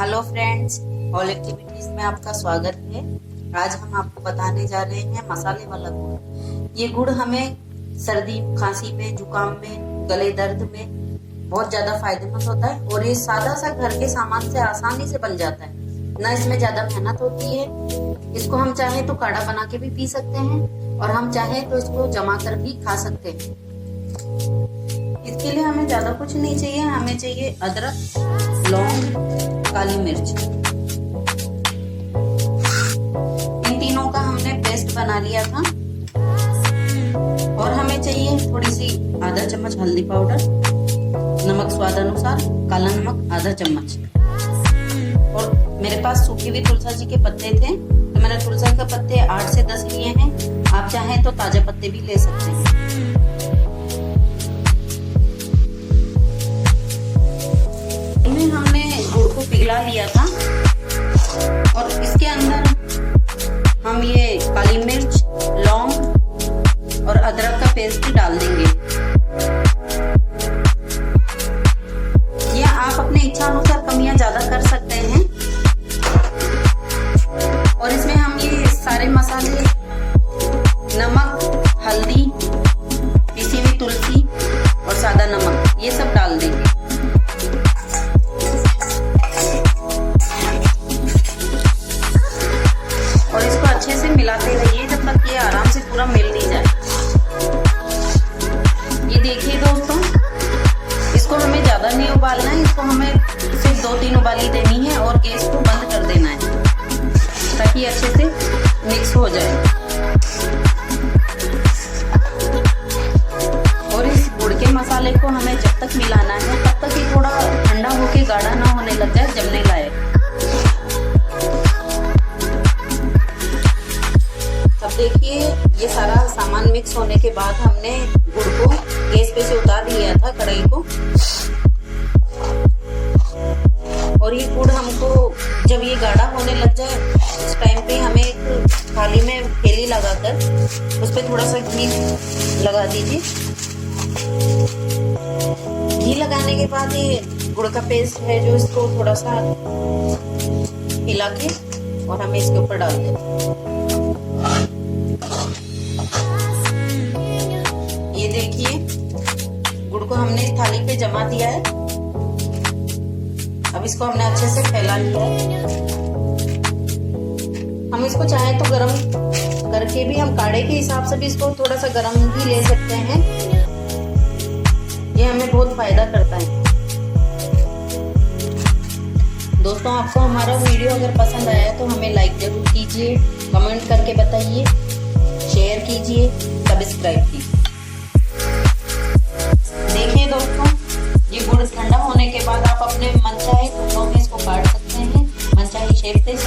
Hello friends, all activities में आपका स्वागत है। आज हम आपको बताने जा रहे हैं मसाले वाला गुड़। ये गुड़ हमें सर्दी खांसी में, जुकाम में, गले दर्द में बहुत ज्यादा फायदेमंद होता है और ये सादा सा घर के सामान से आसानी से बन जाता है, न इसमें ज्यादा मेहनत होती है। इसको हम चाहे तो काढ़ा बना के भी पी सकते हैं और हम चाहे तो इसको जमा कर भी खा सकते हैं। इसके लिए हमें ज्यादा कुछ नहीं चाहिए, हमें चाहिए अदरक, लौंग, काली मिर्च। इन तीनों का हमने पेस्ट बना लिया था। और हमें चाहिए थोड़ी सी आधा चम्मच हल्दी पाउडर, नमक स्वाद अनुसार, काला नमक आधा चम्मच। और मेरे पास सूखी हुई तुलसी जी के पत्ते थे तो मैंने तुलसी के पत्ते 8 से 10 लिए हैं। आप चाहें तो ताजा पत्ते भी ले सकते हैं। हमने गुड़ को पिघला लिया था और इसके अंदर हम ये काली मिर्च, लौंग और अदरक का पेस्ट भी डाल देंगे। या आप अपने इच्छा अनुसार कमियां ज्यादा कर सकते हैं। और इसमें हम ये सारे मसाले, नमक, हल्दी, पिसी हुई तुलसी और सादा नमक, ये सब डाल देंगे। और इसको अच्छे से मिलाते रहिए जब तक ये आराम से पूरा मिल नहीं जाए। ये देखिए दोस्तों, इसको हमें ज्यादा नहीं उबालना है, इसको हमें सिर्फ 2-3 उबाली देनी है और गैस को बंद कर देना है ताकि अच्छे से मिक्स हो जाए। और इस गुड़ के मसाले को हमें जब तक मिलाना है तब तक ये थोड़ा ठंडा होके गाढ़ा ना होने लग जाए, जमने लायक। देखिए ये सारा सामान मिक्स होने के बाद हमने गुड़ को गैस पे से उतार लिया था, कढ़ाई को। और ये गुड़ हमको जब ये गाढ़ा होने लग जाए उस टाइम पे हमें एक थाली में थैली लगाकर उस पे थोड़ा सा घी लगा दीजिए। घी लगाने के बाद ये गुड़ का पेस्ट है जो इसको थोड़ा सा हिला के और हमें इसके ऊपर डाल दें। ये देखिए गुड़ को हमने थाली पे जमा दिया है। अब इसको हमने अच्छे से फैला लिया है। हम इसको चाहे तो गरम करके भी, हम काढ़े के हिसाब से भी इसको थोड़ा सा गरम भी ले सकते हैं। ये हमें बहुत फायदा करता है। दोस्तों, आपको हमारा वीडियो अगर पसंद आया तो हमें लाइक जरूर कीजिए, कमेंट करके बताइए, शेयर कीजिए, सब्सक्राइब कीजिए। देखिए दोस्तों, ये गुड़ ठंडा होने के बाद आप अपने मनचाहे टुकड़ों में इसको काट सकते हैं, मनचाहे शेप दे